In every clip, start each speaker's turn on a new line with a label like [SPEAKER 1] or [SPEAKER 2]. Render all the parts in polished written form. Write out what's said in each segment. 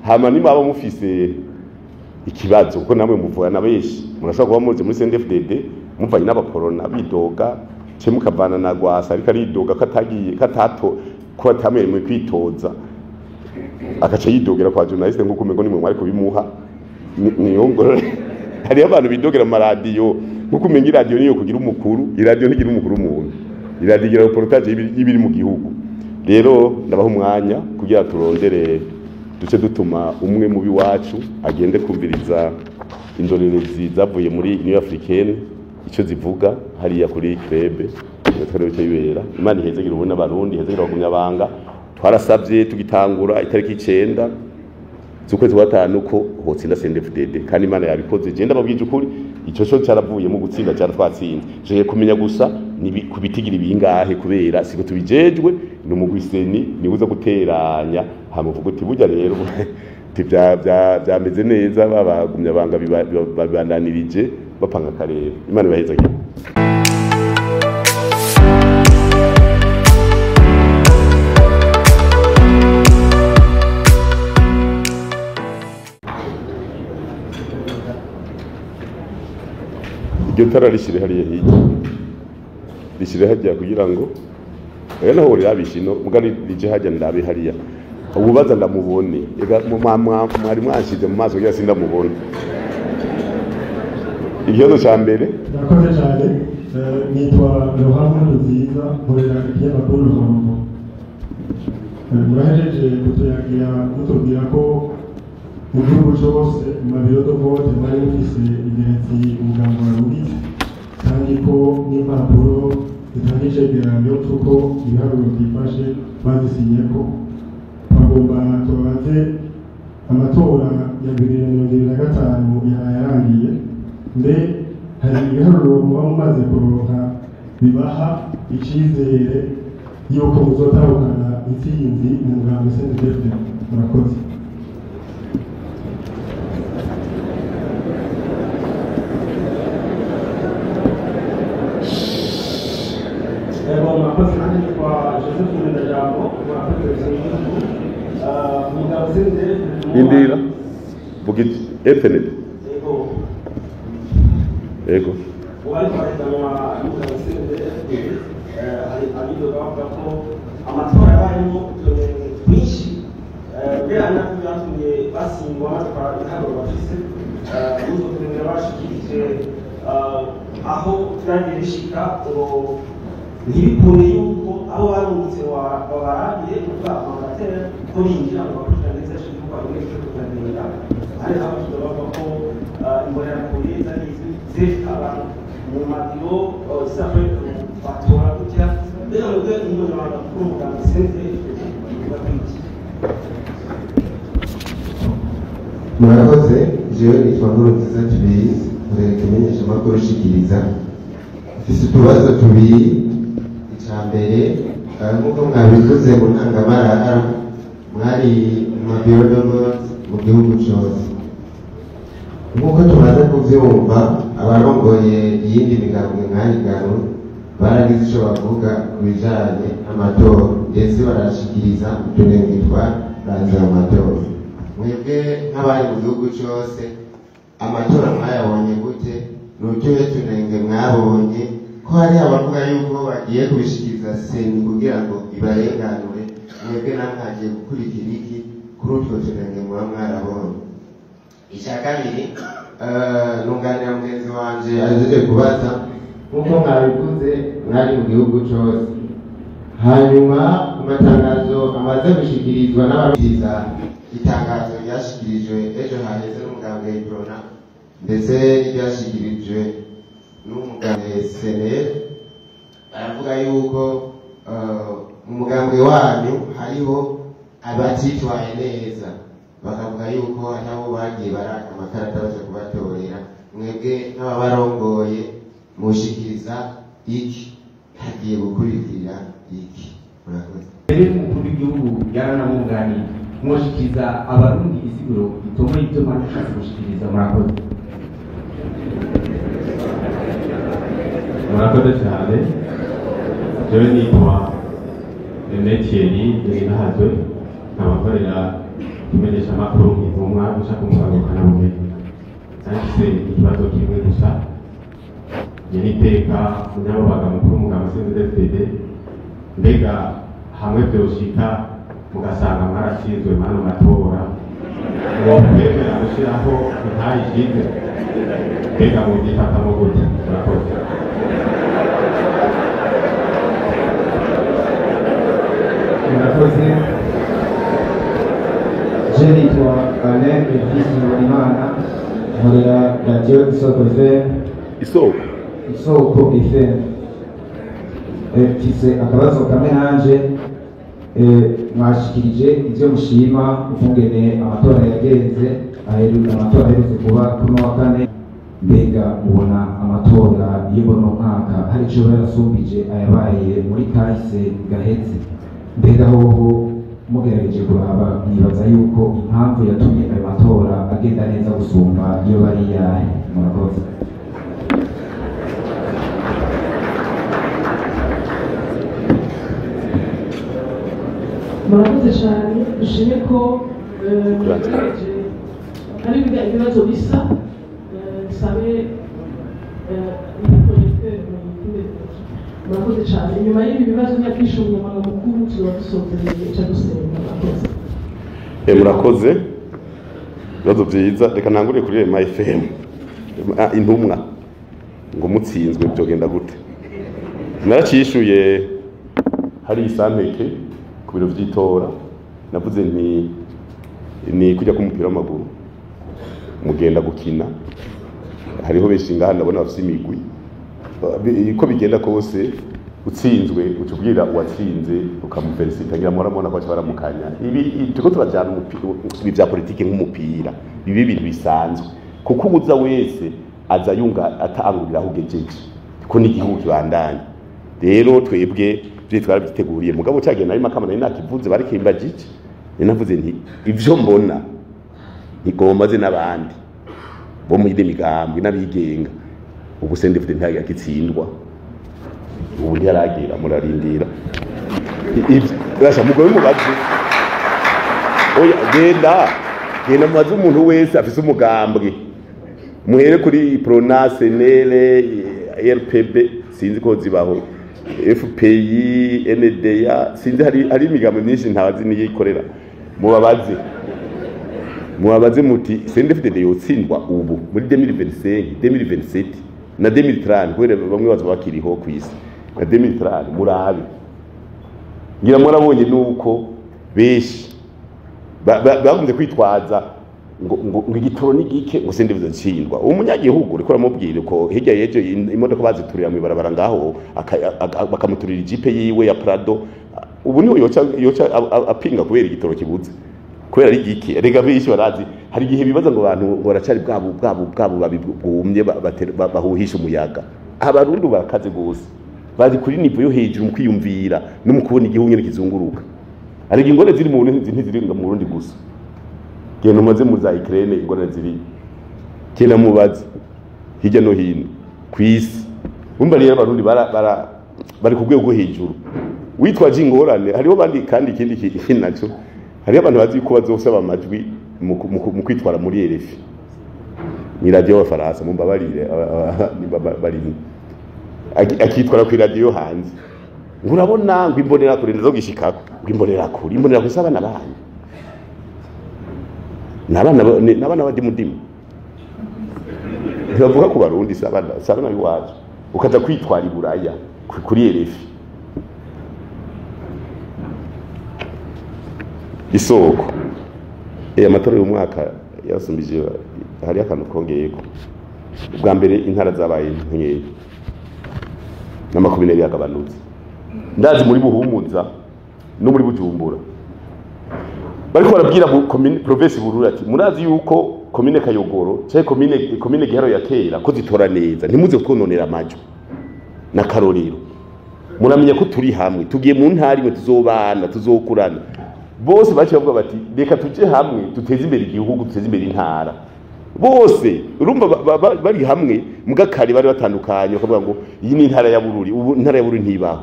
[SPEAKER 1] hama nimaba mufise ikibazo kuko namwe muvugana benshi murashobora kuba muzi muri CNDD-FDD muvanye n'abaporona bidoga cye mukavana na Gwasa ariko aridoga katato ko atamwe kwitoza akaca yidogera kwa journaliste nko kumego nimwe mwari kubimuha niyo ngoro hari abantu bidogera mu radio nko kumenga radio niyo kugira umukuru iradio ntigira umukuru umuntu iradio igira reportage y'ibiri mu gihugu rero ndabaho umwanya kugira turondere duce dutuma umwe mu biwacu agende kumviriza indorerezi zavuye muri Union Africaine icyo zivuga hariya kuri club twari bibera Imana ihezegira ubona abarundi ihezegira abagumyabanga twarasabye tugitangura itariki 9 z'ukwezi kwa 5 ko hotsinda CNDD-FDD kandi Imana yabikoze je ndababwije ukuri icyo cyo cyaravuye mu gutsinda cyara twatsinze je kumenya gusa ni kubitigira ibingahe kubera siko tubijejwe no mu gwiseni ni uza guteranya hamuvuga uti burya rero byameze neza babagumyabanga babandanirije bapanga karere Imana ibaheza gihe iryo tara rishire hariya hirya rishire hajya kugira ngo naho rirabishino mugari rije hajya ndabe hariya ububaza ndamubone ega mwari mwashize mu maso yasi ndamubone ikibazo cya mbere
[SPEAKER 2] nakoze cyane nitwa Yohana Nziza nkorera ikinyamakuru Ruhombo murahejeje kutubwira ko mu gihugu cyose mu mabiro do vote bari bafise ingenzi umugambi wa Rubitsi kandi ko n'impapuro zitangije ibirangiro cy'uko ibiharuro byifashe bazisinye ko bagomba tubaze amatora ya 2025 yarangiye mbe hari ibiharuro muba mumaze kuronka bibaha icyizere yuko muzotahukana intsinzi mu mugambi CNDD-FDD murakoze
[SPEAKER 3] murakoze kandi kwa Joseph Ndajambo murakoze umugabo CNDD-FDD
[SPEAKER 1] indira bugiti FNL ego
[SPEAKER 3] wari kwarekanwa umugabo CNDD-FDD aridoga bavuga ko amatora yabayemo twinshi bera nako byatumye basingwa amatwara ihabura bafise n'ubwo turengera bashikirije aho turagiye rishika ngo ntibikure yuko abo barungitse babaragiye kuvuga amagatera ko binjira ngo bakurikirane neza ashobora kuba bimwe cyo kugenda ariko abakiga bavuga ko imbonerakure zari zifite abantu mu madiro zisafwe batora gutya rero nubwo umunyamabanga mukuru w'umuganga CNDD-FDD bakwiki
[SPEAKER 4] murakoze jewe nitwa Nkurunziza Tubizi nkorera ikimenyeshamakuru Shikiriza mfise utubazo tubiri icyambere nk'uko mwabivuze mu ntangamarara mwari mu mabiro y'ubuyobozi mu gihugu cyose nk'uko tumaze kubyumva abarongoye iyindi migambwe nk'ayigano baragize icyo bavuga ku bijyanye n'amatora ndetse barashikiriza utunenge twaranze amatora mwebwe nk'abari mu gihugu cyose amatora mwayabonye gute ni utuhe tunenge mwabonye ko hari abavuga yuko bagiye kubishikiriza seni kugira ngo ibarenganure mwebwe namwagiye gukurikira iki kuri utwo tunenge muba mwarabonye icya kabiri nunganira mugenzi wanje ahejeje kubaza nk'uko mwabivuze mwari mu gihugu cyose hanyuma mu matangazo amaze gushikirizwa n'ababwiriza itangazo ryashikirijwe ejo haheze n'umugambwe Prona ndetse n'iryashikirijwe n'umugambwe CNL baravuga yuko mu mugambwe wanyu hariho abatitwaye neza bakavuga yuko hari abo bagiye baraka amakarata baje kubatorera mwebwe nk'ababarongoye mushikiriza iki hagiye gukurikira iki murakoze
[SPEAKER 5] rero umukuru w'igihugu yaranamwunganiye mushikiriza abarundi isiguro itomo y'ibyo mwashatse gushikiriza murakoze
[SPEAKER 6] murakoze cyane jewe nitwa Etienne Nahazwe nkabakorera ikimenyesha amakuru intumwa ushaka kumugabukana bumenyi cyangwa ikibazo kimwe gusa yari iteka munyababaga mukuru mugabo CNDD-FDD mbega hamwe byoshika mugasanga mwaratsinzwe mano matora mwokwemera gushyiraho intayishize mbega mubyifatamo gute murakoze
[SPEAKER 5] murakoze je nitwa Alain Elvis Ndorimana nkorera radiyo Isoko FM Isoko FM mfise akabazo kamwe nanje mwashikirije ivyo mushima ukungene amatora yagenze amatora aherutse kuba kuri wa kane mbega mubona amatora y'imbono mwaka hari ico yarasumbije ayabaye muri kahise gaheze mbega hoho mugerageje kuraba nibaza yuko impamvu yatumye ayo matora agenda neza gusumba iyo bari yahe murakoze
[SPEAKER 7] murakoze cyane dushime ko ari ibibazo bisa bisabe murakoze cyane nyuma y'ibi bibazo byakisha umunyamabanga mukuru tuba dusozereye icyo dusenga murakoze
[SPEAKER 1] murakoze ibibazo byiza reka ntanguriye kuri Rema FM intumwa ngo mutsinzwe byogenda gute naracishuye hari isampeke ku biro by'itora navuze ni kujya kumupira w'amaguru mugenda gukina hariho benshi ngaha ndabona bafite imigwi iko bigenda kose utsinzwe ucubwira uwatsinze ukamufelicita ngira murabona ko baramukanya ibi tuko turajana umupira bya politike nk'umupira ibi ibintu bisanzwe kuko ubuza wese aza yunga atangurira aho gejeje ko ni igihugu kibandanye rero twebwe twarabiteguriye mugabo cyagenda ari makama nari nakivuze barikimba giki ninavuze nti ivyo mbona nigombaze n'abandi bo mu idemigambi n'abigenga ubu CNDD-FDD ntaye yakitsindwa ubu ntiyaragira murarindira basha mugabo mubaze oya genda mubaze umuntu wese afise umugambwe muhere kuri Pronase Nere RPB sinzi ko zibaho FPI NDA sinzi hari imigambo myinshi ntabazi niyikorera mubabaze muti CNDD-FDD yotsindwa ubu muri 2025 2027 na 2030 kubera bamwe bazo bakiriho kwisi na 2030 murabe ngira murabonye nuko beshi bakunze kwitwaza ngo igitoro n'igike ngo CNDD-FDD ntsindwa umunyagihugu uriko ramubwira ko hirya yejo imodoka baziturira mu ibarabara ngaho bakamuturira ijipe yiwe ya Prado ubu niho yoca apinga kubera igitoro kibuze kubera ari igike rega bishi barazi hari gihe bibaza ngo abantu baracari bwabo babibwumye bahuhisha umuyaga abarundi barakaze gose bazi kuri nivo yo hejuru mu kwiyumvira no mu kubona igihugu nyene kizunguruka ari ingone ziri mu Burundi ntiziringa mu Burundi gusa genda umaze mu za Ukraine ingorane ziri kena mubazi hirya no hino kwisi umva rero abarundi bari ku rwego hejuru witwaje ingorane hariho bandi kandi ikindi kintu hariho abantu bazi ko bazosaba amajwi mu kwitwara muri RFI ni radio y'Abafaransa mumbabarire bari akitwara ku radio hanze urabona ngo imbonera kuri ndazo gishikako imbonera kuri sabana banyu nabana badi mudimu ntibavuga ku barundi sabana biwacu ukaza kwitwara iburaya kuri RFI Isoko amatora y'umwaka yasumbije hari akantu kongeyeko ubwa mbere intara zabaye nkeya n'amakomine yagabanutse ndazi muri Buhumuza no muri Bujumbura bariko barabwira commune province Bururi ati murazi yuko commune Kayogoro cyaye commune Giharo ya kera ko zitora neza ntimuze twononera amajwi na Karorero muramenya ko turi hamwe tugiye mu ntari mwe tuzobana tuzokurana bose baciye bavuga bati reka tuje hamwe tuteze imbere igihugu tuteze imbere intara bose urumva bari hamwe mugakari bari batandukanye bakavuga ngo iyi ni intara ya Bururi ubu intara ya Bururi ntibaho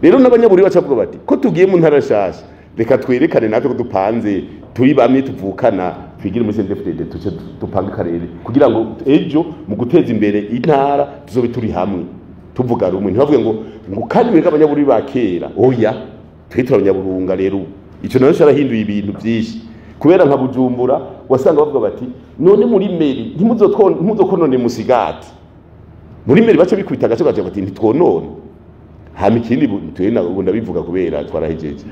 [SPEAKER 1] rero n'abanyabururi bacavuga bati ko tugiye mu ntara shasha reka twerekane natwe ko dupanze turi bamwe tuvukana twigire muri CNDD-FDD tuce dupange karere kugira ngo ejo mu guteza imbere intara tuzobe turi hamwe tuvuga rumwe ntibavuge ngo kandi mwega abanyabururi ba kera oya twitwa abanyaburunga rero ico nayo cyarahinduye ibintu byinshi kubera nka Bujumbura wasanga bavuga bati none muri meri ntimuzokonone musigati muri meri bace bikubita agace gace bati ntitwonone hama ikindi twena ubu ndabivuga kubera twarahejeje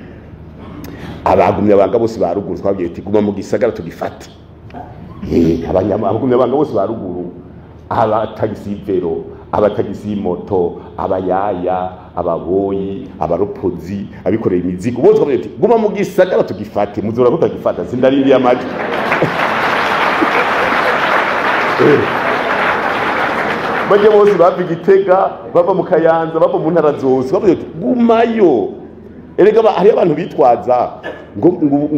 [SPEAKER 1] abagumye abanga bose baruguru twagiye ati guma mu gisagara tugifate abagumye abanga bose baruguru abatagisi vero abatagisi moto abayaya ababoyi abaropozi abikoreye imizigo bose twagiye ati guma mu gisagara tugifate muzora ko tugifata sindarindiye amaji bajye bose bava Igitega bava mu Kayanza bava mu ntara zose bavuze ati gumayo erega hari abantu bitwaza ngo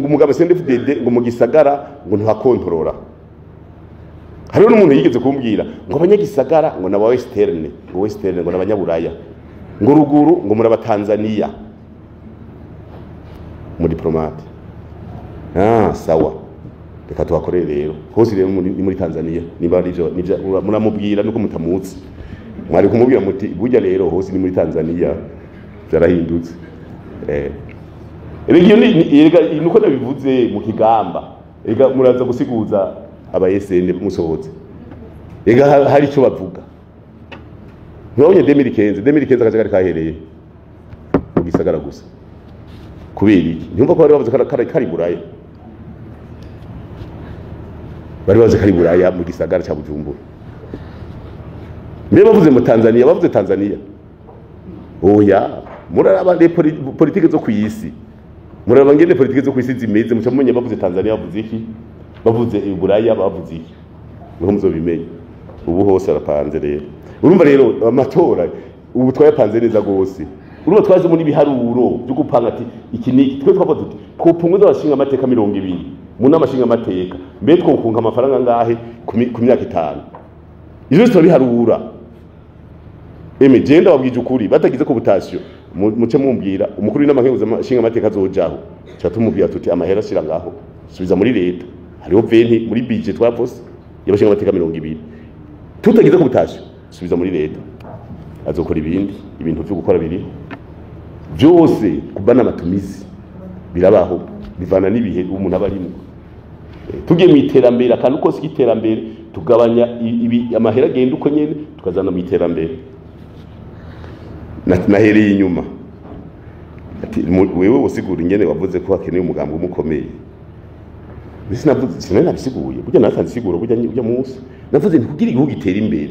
[SPEAKER 1] umugabo CNDD-FDD ngo mu gisagara ngo ntakontorora hariho n'umuntu yigeze kumbwira ngo abanyagisagara ngo naba western ngo nabanyaburaya ngo ruguru ngo muri abatanzania mu diplomate sawa reka tuhakorere rero hose rero muri Tanzania niba nivyo muramubwira nuko mutamutse mwari kumubwira muti burya rero hose ni muri Tanzania byarahindutse erega nuko nabivuze mu Kigamba erega muraza gusiguza aba SN musohotse erega hari ico bavuga nabonye 2015 akajagari kahereye mu gisagara gusa kubera iki nyumva ko bari bavuze kari buraya bari bavuze kari buraya mu gisagara cya Bujumbura mbe bavuze mu Tanzania bavuze Tanzania oya muraraba politike zo kwisi muraraba ngene politike zo kwisi zimeze muca mumenye bavuze Tanzania bavuze iki bavuze buraya bavuze iki niho muzobimenye ubu hose arapanze rero urumva rero amatora ubu twayapanze neza gose urumva twaze muri biharuro byo gupanga ati iki niki twe twavuze tuti kopunguza abashinga amateka 200 mu namashinga amateka mbe twokunka amafaranga ngahe ku myaka 5 izo twa biharura genda wabwije ukuri batagize ko butasyo muce mumbwira umukuru w'inamankenguza amashinga amateka azojaho cyatumubwira tuti amahera shira ngaho subiza muri leta hariho 20 muri budget twapose yabashinga amateka 200 tutagize ko butasyo subiza muri leta azokora ibintu byo gukora biri byose kubana amatumizi birabaho bivana n'ibihe umuntu abarimo tugiye mu iterambere akantu kose k'iterambere tugabanya amahera agenda uko nyene tukazana mu iterambere nahereye inyuma ati wewe usigura ingene wavuze ko hakeneye umugambi umukomeye sinari nabisiguye burya natanze isiguro burya munsi navuze nti kugira igihugu gitera imbere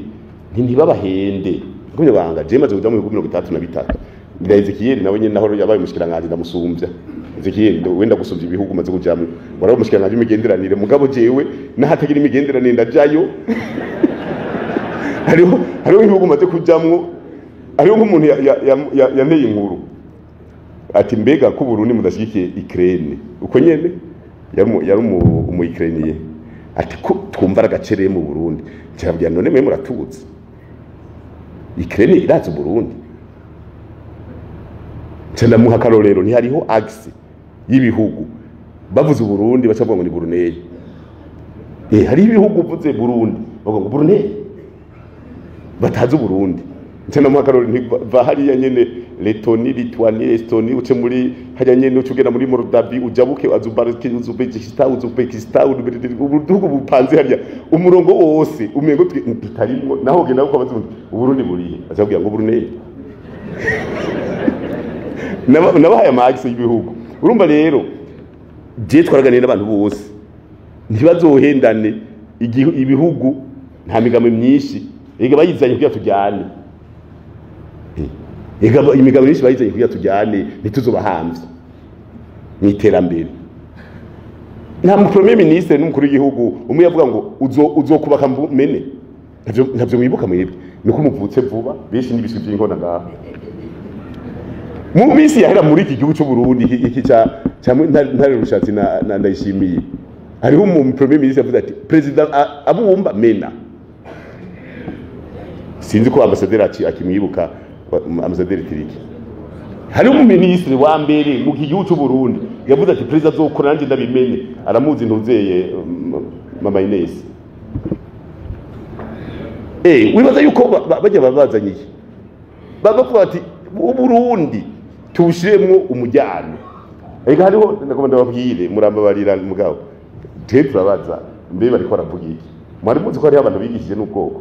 [SPEAKER 1] ntibabahende kumye banga je maze kuja mu 2033 ngira Ezekiel nawe nyene naho yabaye mushikiranganje ndamusumbya Ezekiel wenda gusubya ibihugu maze kujamwe waraho mushikiranganje imigenderanire mugabo jewe nahatagira imigenderanire ndajayo hariho ibihugu maze kujamwo hariho nk'umuntu yanteye inkuru ati mbega ko Burundi mudashyigikiye Ukraine uko nyene yari umu Ukrainiye ati ko twumva agacereye mu Burundi cyabya none mwe muratubutse Ukraine iraza Burundi cyenda muha karorero ni hariho axe y'ibihugu bavuze Burundi bacavuga ngo ni Brunei hari ibihugu vuze Burundi bavuga ngo Brunei batazi Burundi cyenda muha karorero ntiva hariya nyene Letoni Lituania Estonia uce muri hajya nyene ucugera muri Moldavia ujabuke Uzbekistan ubudugu bupanze hariya umurongo wose umengo tutarimo naho genda uko abazundi Burundi burihe azabwira ngo Brunei nabahaye amagisi y'ibihugu urumva rero je twaraganira n'abantu bose ntibazohendane ibihugu nta migamo myinshi ega bayizanye kugira tujyane imigabo myinshi bayizanye kugira tujyane ntituzobahamvye mu iterambere nta mu premier ministre n'umukuru w'igihugu umwe yavuga ngo uzokubaka mene ntavyo mwibuka mwebwe niko muvutse vuba benshi n'ibiswi by'inkona ngaha mu minsi yahera muri iki gihugu cy'u Burundi iki cya ntare rushatsi na ndayishimiye hariho mu premier ministre yavuze ati president abumba mena sinzi ko ambassadeur akimwibuka ambassadeur Tiriki hari umuminisitiri wa mbere mu gihugu cy'u Burundi yavuze ati perezida azokora nanjye ndabimenye aramuzi ntuzeye mama Ines wibaza yuko bajya babazanye bavuga ati u Burundi tubushiremwo umujyano ega hariho ndagomba ndababwire murambabarira mugabo twe turabaza mbe bariko baravuga iki mwari muzi ko hari abantu bigishije n'ubwoko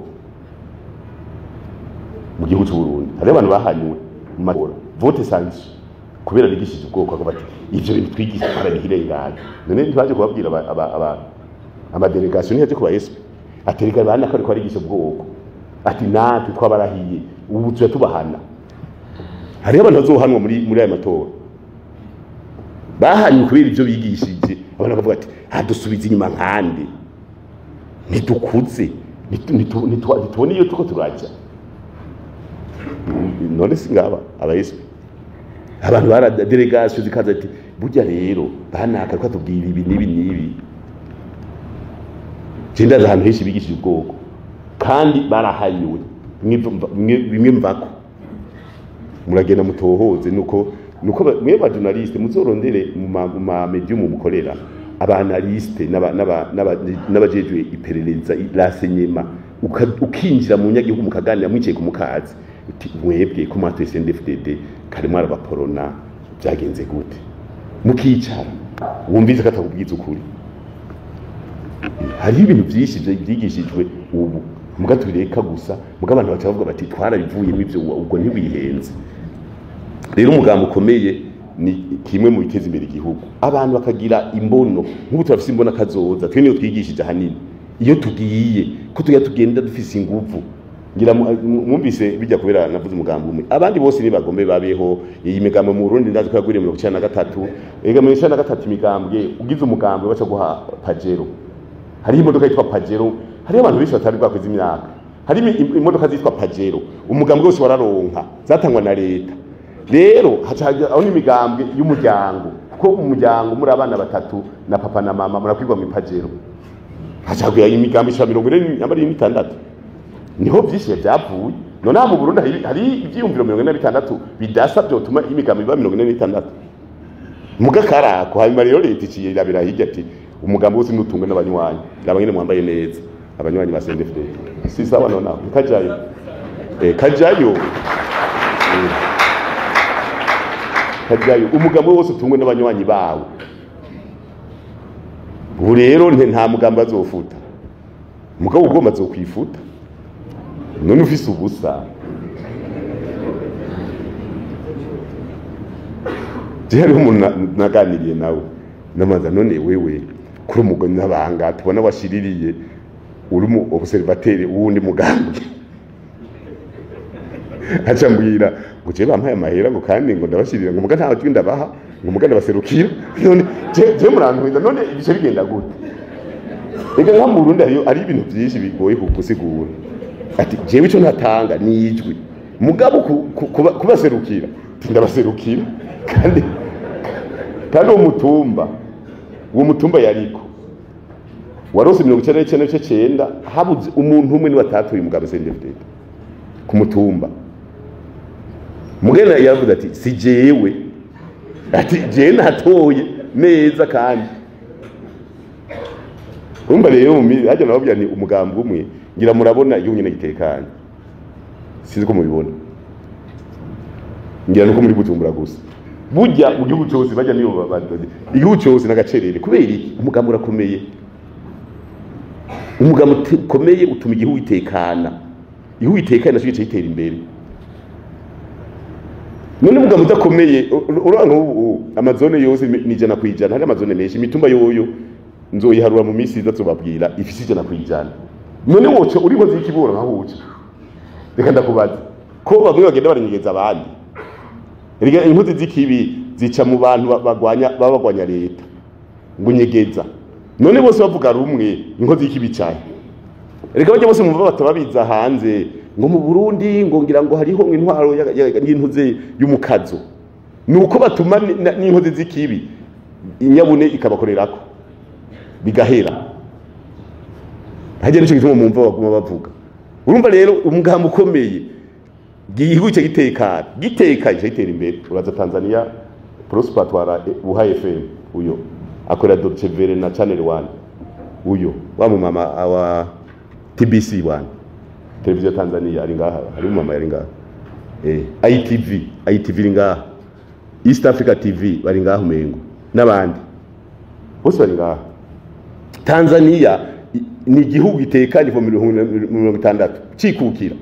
[SPEAKER 1] mu gihugu cy'u Burundi hari abantu bahanywe mu matora vote sanction kubera bigishije ubwoko avuga ati ivyo bintu twigisha barabihirengana none ntibaje kubabwira ama delegation yaje kuba SP atereka bana ko ariko arigisha ubwoko ati natwe twabarahiye ubu tuya tubahana hari abantu bazohanwa muri aya matora bahanywe kubera ivyo bigishije abantu bakavuga ati dusubize inyuma nkande ntidukuze ntitubone iyo tuko turaja none singaba abayeswe abantu bara delegation zikaza ati burya rero banaka ko tubwira ibi nibi Jinda za hantu bigishije ubwoko kandi barahanywe bimwe mvako muragenda mutohoze nuko mwe ba journaliste muzorondere mu ma medium mukorera abanaliste n'abajejwe iperereza ilasenyema ukinjira mu nyagihugu mukaganira mwicaye ku mukazi uti mwebwe ko mwa SNDFDD kare mwara baporona byagenze gute mukicara wumvize ko atakubwiza ukuri hari ibintu byinshi byigishijwe ubu mugatureka gusa mugabantu bacavuga bati twarabivuyemo ivyo ubwo ntibihenze rero umugambo ukomeye ni kimwe mu biteza imbere igihugu abantu bakagira imbono nk'ubu turafise imbona kazoza twe niyo twigishije hanini iyo tugiye ko tugenda dufise inguvu ngira mwumvise bijya kubera navuze umugambo umwe abandi bose ni bagombe babeho iyi migambo mu Burundi ndazi ko yaguriye 1993 ega mu 1993 imigambwe ugize umugambo baca guha Pajero hari imodoka yitwa Pajero hari abantu bise batari bwakoze imyaka hari imodoka zitwa Pajero umugambwe wose wararonka zatangwa na leta rero hacaje aho ni imigambwe y'umuryango ko umuryango muri abana batatu na papa na mama murakwirwa mu Pajero hacaje imigambo 46 niho byinshi byavuye none mu Burundi hari ibyiyumviro 46 bidasa byo tuma imigambo iba 46 mugakarako hanyuma rero leta iciye irabira hirya ati umugambo wose n'utungwe n'abanywanyi abanyene mwambaye neza abanywanyi ba SNDFD si sawa nona kajayo kajayo umugambo wose utungwe n'abanywanyi bawe ubu rero nta mugambo azofuta mugabo ugomba azokwifuta none ufise ubusa jeri umuntu naganiriye nawe namaza none wewe kuri umugoni n'abanga tubona washiririye uri mu observateur wundi mugambi acha mbwira ngo je bampaye amahera ngo kandi ngo ndabashirira ngo muga nta cyo ndabaha ngo muga ndabaserukira none je murantuza none ibice bigenda gute ega mu Burundi ari ibintu byinshi bigoye kugusigura ati jewe ico ntatanga nijwi mugabo kubaserukira ndabaserukira kandi uwo mutumba yariko warose 1999 habuze umuntu umwe ni batatuye mugabe SNDFD ku mutumba mugena yavuze ati si jewe ati je natoye neza kandi umba rero haje nababya ni umugambo umwe ngira murabona iyo nyine gitekanye sinzi ko mubibona ngira nuko muri Bujumbura gusa burya mu gihugu cyose bajya niyo babadoje igihugu cyose nagacerere kubera iki umugambo urakomeye umugambo ukomeye utuma igihugu itekana igihugu itekana cyo gitera imbere none umugambo udakomeye uranga amazone yose ni jana kwijana hari amazone menshi imitumba yoyo nzoyiharura mu minsi izatubabwira ifisi jana kwijana none woco uri ngozi y'ikibura nka huca reka ndakubaza ko bamwe bagenda baranyegeza abandi rega inkozi z'ikibi zica mu bantu babagwanya leta ngo nyegeza none bose bavuga rumwe inkozi y'ikibi cyane rega bajya bose mumva batababiza hanze ngo mu Burundi ngo ngira ngo hariho intwaro y'intuze y'umukazo nuko batuma n'inkozi z'ikibi inyabune ikabakorerako bigahera hajya nico gituma mumva baguma bavuga urumva rero umugambo ukomeye igihugu cyo gitekanye cyitera imbere. Uraza Tanzania Prosper twara Buha FM uyo akora Deutsche Welle na Channel 1 uyo wa mama wa TBC 1 televiziyo Tanzania ari ngaha, ari mama yari ngaha. ITV iri ngaha, East Africa TV bari ngaha umengo n'abandi bose bari ngaha. Tanzania ni igihugu gitekanye mu 1960 cikukira.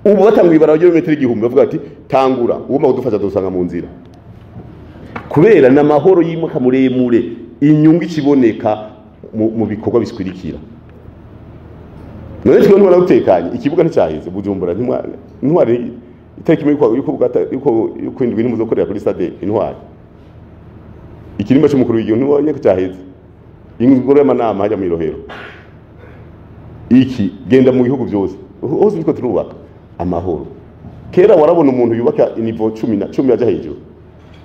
[SPEAKER 1] Ubu batangwa ibara ryo metero igihumbi bavuga ati tangura uwo magudufasha dusanga mu nzira. Kubera na mahoro yimuka muremure inyungu ikiboneka mu bikorwa biskwirikira. None twe ntwara utekanye ikibuga nticyaheze Bujumbura ntwari itariki yuko kwindwi ni muzokorera kuri stade intwari. Ikirimba cy'umukuru w'igihugu ntibonye ko cyaheze. Ingoro y'amanama hajya mu Irohero. Iki genda mu bihugu byose. Hose niko turubaka amahoro. Kera warabona umuntu yubaka inivo 10 yaje hejuru.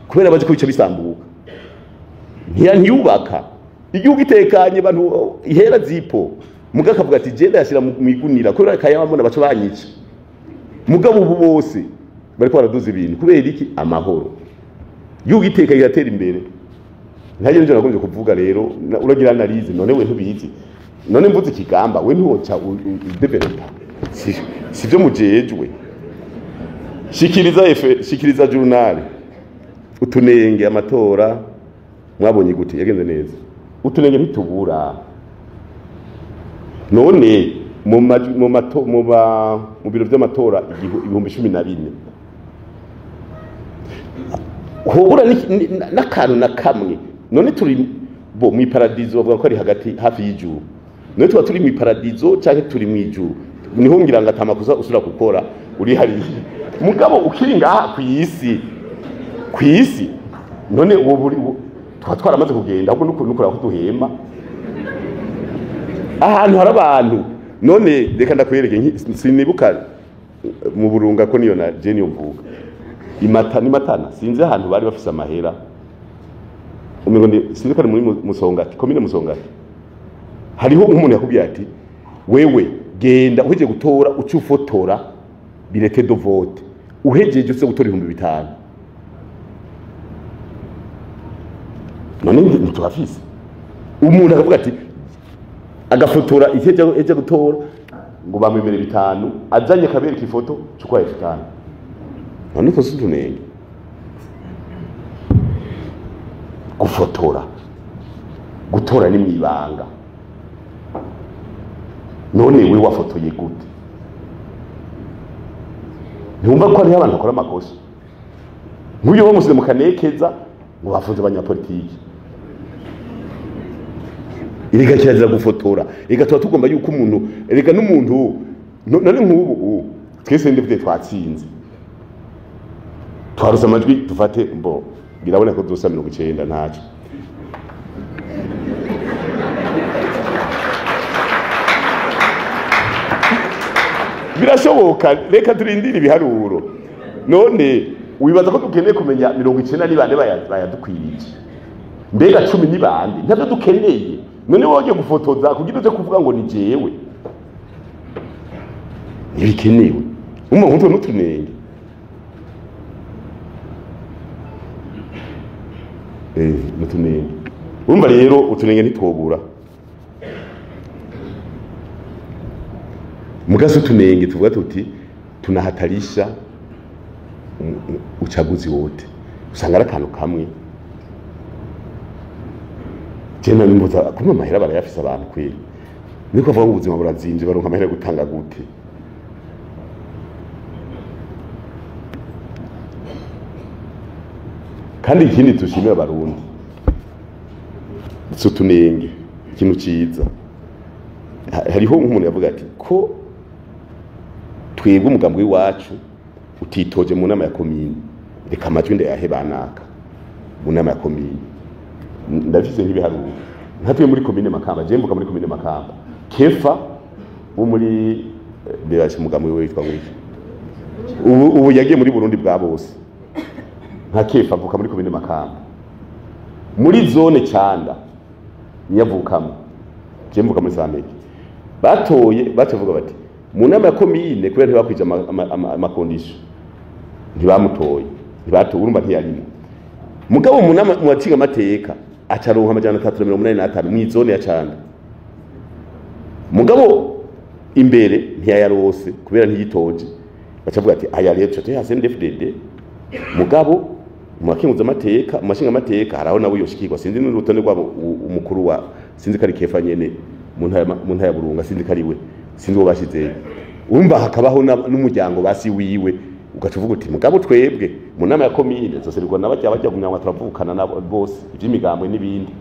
[SPEAKER 1] Kubera baje ko bice bisambuka. Ntiyubaka. Igihugu itekanye bantu ihera zipo. Mugaka avuga ati genda yashira mu igunira kubera kayabamona baco banyica. Mugabo ubu bose bari ko baraduza ibintu kubera iki amahoro. Igihugu itekanye gatera imbere. Ntaje nje nagombye kuvuga rero uragira analize none we ntubizi. None mvuze ikigamba we ntiwoca developer. Sivyo mujejwe. Shikiriza journal. Utunenge amatora mwabonye gute yagenze neza. Utunenge ntitubura. None mu biro by'amatora ibihumbi 14 hobura n'akantu na kamwe. None turi bo mu paradizo bavuga ko ari hagati hafi y'ijuru. None tuba turi mu paradizo cyangwa turi mu ijuru. Niho ngira ngo atamakuza usura gukora uri hari. Mugabo ukiri ngaha ku isi none ubu twaramaze kugenda ahubwo nukora ko duhema ahantu hari abantu. None reka ndakwereke sinibuka mu burunga ko niyo na Jenny mvuga Matana sinzi ahantu bari bafise amahera umengo ni sinzi muri Musongati komine Musongati. Hariho umuntu yakubwiye ati wewe genda uheje gutora ucu fotora bilete de vote uhejeje uze gutora 5,000. None ntitwafise umuntu akavuga ati agafotora eje gutora ngo bamwemere 5 azanye kabere kifoto cukwa 5. None ko situnenge gutora ni mwibanga. None we wafotoye gute? Ntumva ko ari abantu bakora amakosa. Nk'uyo bamusize mu kanekeza ngo bafunze abanyapolitiki. Irega kirazira gufotora. Rega tuba tugomba yuko umuntu rega n'umuntu none nk'ubu twese ndivye twatsinze. Twarusa amajwi dufate mbo birabona ko dusa 90 ntaco. Birashoboka reka turindire ibiharuro. None wibaza ko dukeneye kumenya 90 ni bande bayadukwirije. Mbega 10 ni bande ntavyo dukeneye. None woje gufotoza kugira uje kuvuga ngo ni jewe. Nibikenewe. Umuntu n'utunenge. N'utunenge. Urumva rero utunenge ntitwobura. Mugaso tunenge tuvuga tuti tunahatarisha uchaguzi wote. Usanga ari akantu kamwe. Jena nimbuza kuma amahera barayafise abantu kweli. Niko avuga ngo ubuzima burazinje baronka amahera gutanga gute. Kandi ikindi tushimira abarundi. Sutunenge ikintu ciza. Hariho nk'umuntu yavuga ati ko twebwe umugambwe wacu utitoje mu nama ya komine reka amajwi ndayahe banaka mu nama ya komine. Ndafise nk'ibiharuro nkatuye muri komine Makamba je mvuga muri komine Makamba Kefa wo muri beraje umugambwe we witwa ngwiki ubu yagiye muri Burundi bwa bose nka Kefa avuka muri komine Makamba muri zone Canda nyavukamo je mvuga muri Sameke batoye bacavuga bati mu nama ya komine kubera ntibakwije amakondisho ntibamutoye ntibatoye urumva ntiyarimo mugabo mu bacinga amateka acaronka amajana 385 mw'izone ya Canda mugabo imbere ntiyayarose kubera ntiyitoje bacavuga ati aya rero cyo ya CNDD-FDD mugabo mu bakinguza amateka mu mashinga amateka haraho nawe yoshikirwa sinzi n'urutonde rwabo umukuru wa sinzi kari kefa nyene mu ntaya ya Burunga sinzi kari we sinzi wo bashize urumva hakabaho n'umuryango basi wiwe ugacuvuga uti mugabo twebwe mu nama ya komine zose bigwa nabajya kunyamwa turavukana nabo bose ivy'imigambwe n'ibindi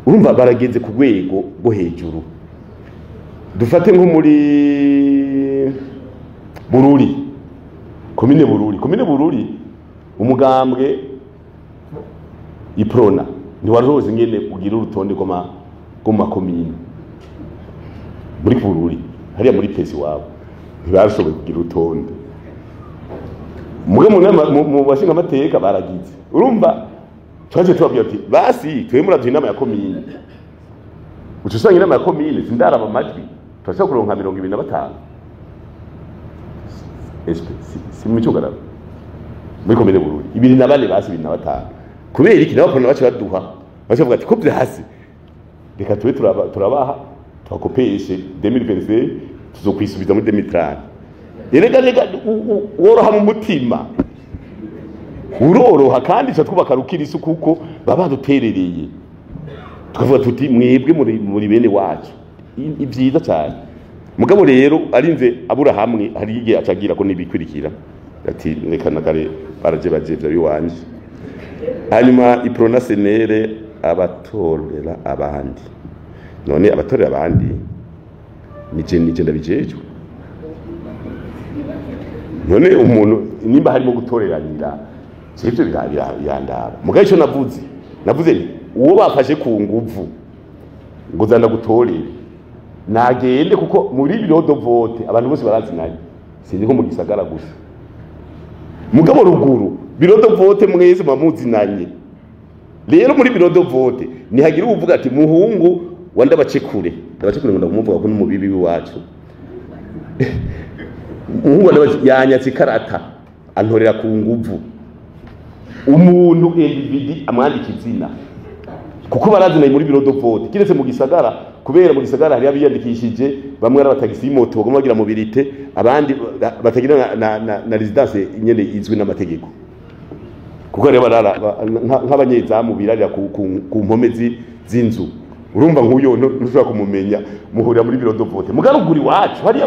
[SPEAKER 1] urumva barageze ku rwego rwo hejuru dufate nko muri Bururi komine Bururi umugambwe iprona ni waroze ngene ugira urutonde ko makomine muri Bururi hariya muri pesi wabo ntibashoboye kugira urutonde mu bashinga amateka baragize urumva twaje tubabwira ati basi twe muraduha inama ya komine ucusanga inama ya komine sindaraba amajwi twashaka kuronka 25 si mucyugaraba muri komine Bururi 24 basi 25 kubera iki nabapona bace baduha bavuga ati ko byahasi reka tube turabaha twakopeshe 2025 tuzokwisubiza muri 2030 rega woroha mu mutima uroroha kandi cyo twubaka rukirisu kuko baba duterereye tukavuga tuti mwebwe muri bene wacu ibyiza cyane mugabo rero arinze abura hamwe hari igihe acagira ko nibikwirikira ati reka nakare baraje bajevya biwanje hanyuma iprona senere abatorera abandi none abatorera abandi nije ndabijejwe none umuntu nimba harimo gutoreranira cyo birandaba mugaye cyo navuze ni uwo bafashe ku nguvu ngo zanda gutorera nagende kuko muri birodo vote abantu bose barazinanye sinzi ko mu gisagara gusa mugabo ruguru birodo vote mwese bamuzinanye rero muri birodo vote nihagira uvuga ati muhungu wanda bacekure ngo ndakumuvuga ko n'umubibi wacu umuhungu yanyatse karata antorera ku nguvu umuntu individi amwandika izina kuko barazinaye muri birodo vote kiretse mu gisagara kubera mu gisagara hari abiyandikishije bamwe ari abatagisi moto bagomba kugira mobilité abandi batagira na residence nyene izwi n'amategeko kuko rero barara nk'abanyezamu birarira ku mpome z'inzu urumva nk'uyo ntushobora kumumenya muhurira muri birodo vote mugaruguri wacu hariya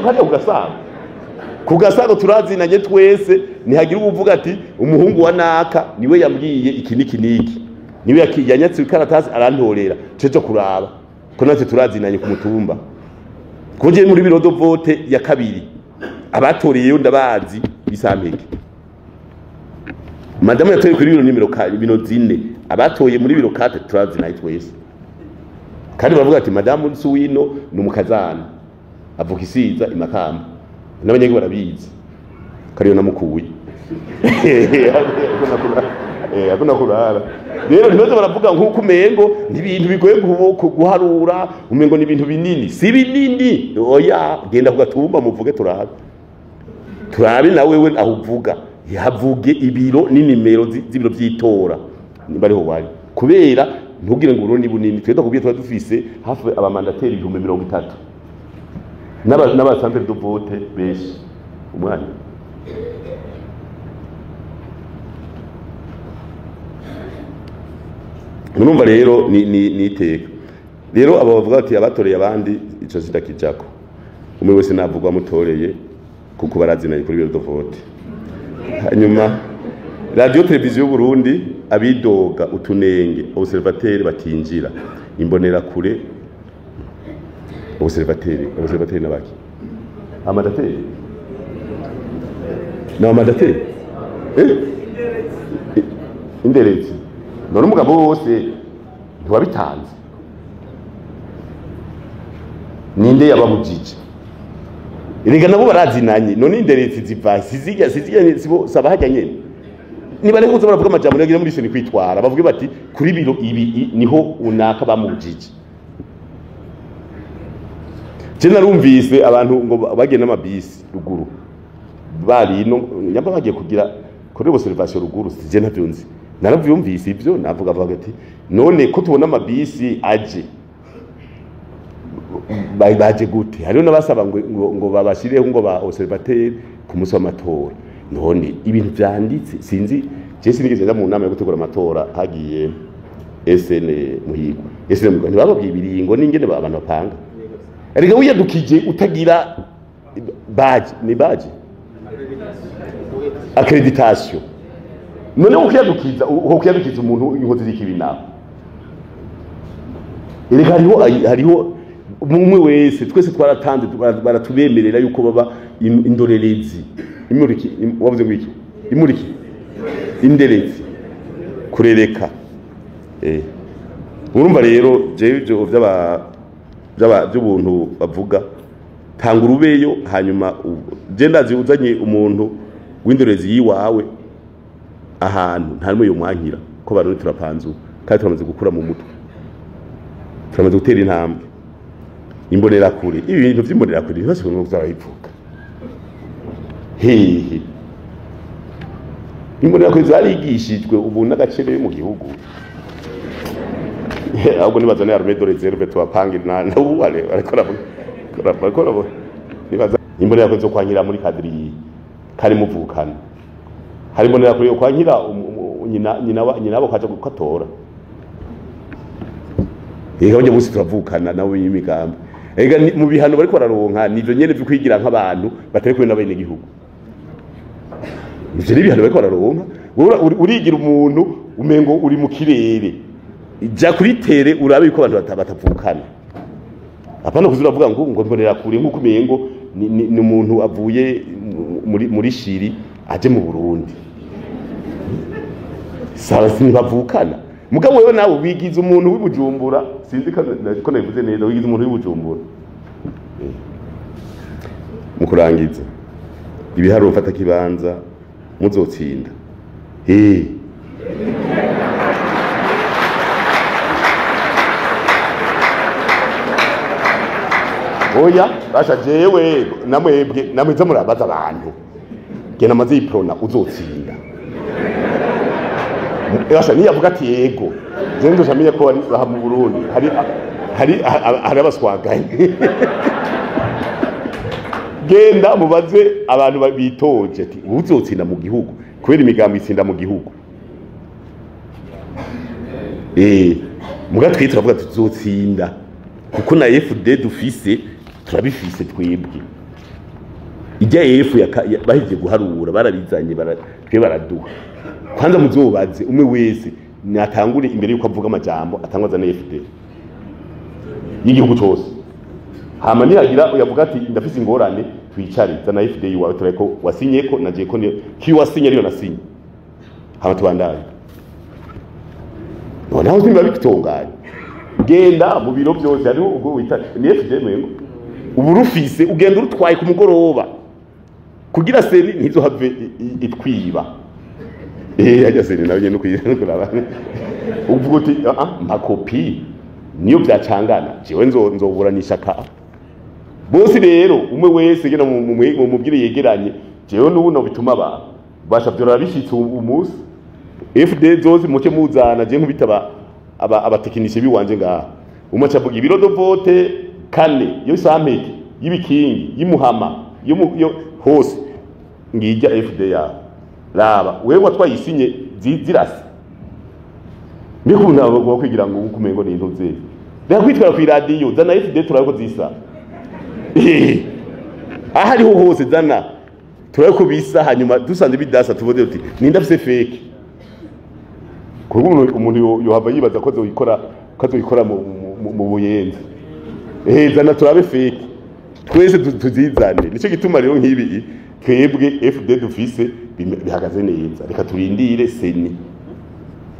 [SPEAKER 1] kugasago turazinanye twese nihagira uvuga ati umuhungu wa naka niwe yambwiye iki niki niwe yanyatse ikaratasi arantorera cyo kuraba ko natwe turazinanye ku mutumba koje muri birodo vote ya kabiri abatoreyeyo ndabazi bisampeke madamu yatoye kuri nimero 4 abatoye muri biro 4 turazinanye twese kandi bavuga ati madamu Nsuwino numukazana avuga isiza imakamba n'abanyagi barabizi kariyo namukuye akuna kurara rero ntibaze baravuga nk'uko umengo n'ibintu bigoye guharura umengo n'ibintu binini si binini oya genda kugatumba muvuge turabe nawe we aho uvuga yavuge ibiro n'inimero z'ibiro by'itora nimba ariho wari kubera ntugire ngo uroni bunini tweda kubye twa dufise hafi abamandateri 30 n'abasantere do vote beshi umwanya Murumva rero ni iteka rero abo bavuga ati abatoreye abandi ico zitakijako umwe wese navugwa mutoreye kuko barazinaye kuri biro vote hanyuma radio televiziyo Burundi abidoga utunenge observateur batinjira imbonera kure observateur nabaki amadateri inderezi none umugabo wose ntiwabitanze ninde yabamujije erega nabo barazinanye none inderezi ziva sizijya saba hajya nyene niba rero uza baravuga amajambo yagira muri seni kwitwara bavuge bati kuri biro ibi niho unaka bamujije Jena rumvise abantu ngo bagenda amabisi ruguru bari no yamba bagiye kugira kuri observation ruguru sije ntavyo nzi naravyumvise ivyo navuga ati none ko tubona amabisi aje baje gute hariho nabasaba ngo babashireho ngo ba observateur ku musi w'amatora none ibintu vyanditse sinzi je sinigeze nda mu nama yo gutegura amatora hagiye SN Muhigwa SN Muhigwa ntibababwiye ibiringo n'ingene abantu bapanga ariko wiyadukije utagira badge ni badge accreditation none ukiyadukiza umuntu inkozi z'ikibinaho erega hariho umwe wese twese twaratanze baratubemerera yuko baba indorerezi imuriki wavuze ngwiki imuriki inderezi kurereka urumva rero jewe by'ubuntu bavuga tanga urubeyo hanyuma je ndazi uzanye umuntu w'indorerezi yiwawe ahantu ntarimo yo mwankira ko barundi turapanzu kandi turamaze gukura mu mutwe turamaze gutera intambwe imbonera kure ibintu by'imbonera kure bibashe no kuzayivuka hehe imbonera kure zarigishijwe ubu n'agacere mu gihugu ahubwo nibaza ne armée de réserve tubapanga na uwale ariko nibaza imbonera kure zo kwankira muri kadiri kari muvukana harimo nera kure kwankira nyina abo kaje gukatora ega banje musi turavukana nawe y'imigambi ega mu bihano bariko bararonka nivyo nyene byo kwigira nk'abantu batari kuri n'abene gihugu ivyo n'ibihano bariko bararonka urigira umuntu umengo uri mu kirere ja kuri tere urabe yuko abantu batavukana apana kuzuravuga ngo mbonera kure nk'uko umengo ni umuntu avuye muri shiri aje mu Burundi saba sinibavukana mugabo wewe nawe wigize umuntu w'ibujumbura sinzi ko nabivuze neza wigize umuntu w'ibujumbura mukurangiza ibiharo ufata kibanza muzotsinda oya basha jewe namwe zo murabaza abantu gena mazi iprona uzotsinda basha niyavuga ati yego zendo jamenya ko ari zaha mu Burundi hari abaswaganye genda mubaze abantu babitoje ati uzotsinda mu gihugu kubera imigambi itsinda mu gihugu muga twitira avuga tuzotsinda kuko na FD dufise turabifise twebwe ijya efu bahije guharura barabizanye twe baraduha kwanza muzobaze umwe wese natangure imbere yuko avuga amajambo atangwaza na FD y'igihugu cyose hama nihagira uyavuga ati ndafise ingorane twicare za na FD wawe tureko wasinye ko nagiye ko ki wasinye ariyo nasinye hama tubandanye noneho simba bitonganye genda mu biro byose ari ubwo wita ni FD mwengo ubu rufise ugenda urutwaye ku mugoroba kugira seri ntizo have itwiba ajya seri nawe nyene kuraba uvuga uti mpa kopi niyo byacangana jewe nzoburanisha ka bose rero umwe wese gena mu mubwire yegeranye jewe n'ubuno bituma abantu basha byo bishitse umunsi FD zose muke muzana je nkubita abatekinishe biwanje ngaha umacha bugi biro do vote kane yo samete yibikingi yimuhama yo hose ngijya FD ya raba wewe watwayisinye zirase mbikunda bwo kwigira ngo ukumengo ni ntuze reka kwitwara ku radio zana FD turako zisa ahari ho hose zana turako bisa hanyuma dusanze bidasa tubode uti ninda fise fake kuko umuntu yohava yibaza ko zoyikora mu buyenzi zana turabe fake twese tuzizane nico gituma rero nk'ibi twebwe FD dufise bihagaze neza reka turindire seni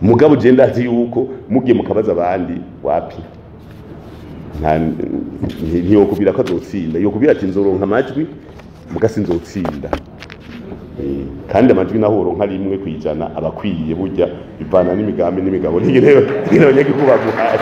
[SPEAKER 1] mugabo je ndazi yuko mugiye mukabaza abandi wapi ntiyo kubira ko azotsinda yo kubira ati nzoronka amajwi mugasi nzotsinda kandi amajwi naho uronka rimwe kwijana abakwiye burya bivana n'imigambi n'imigabo n'igirero n'abanyagikuba guhaye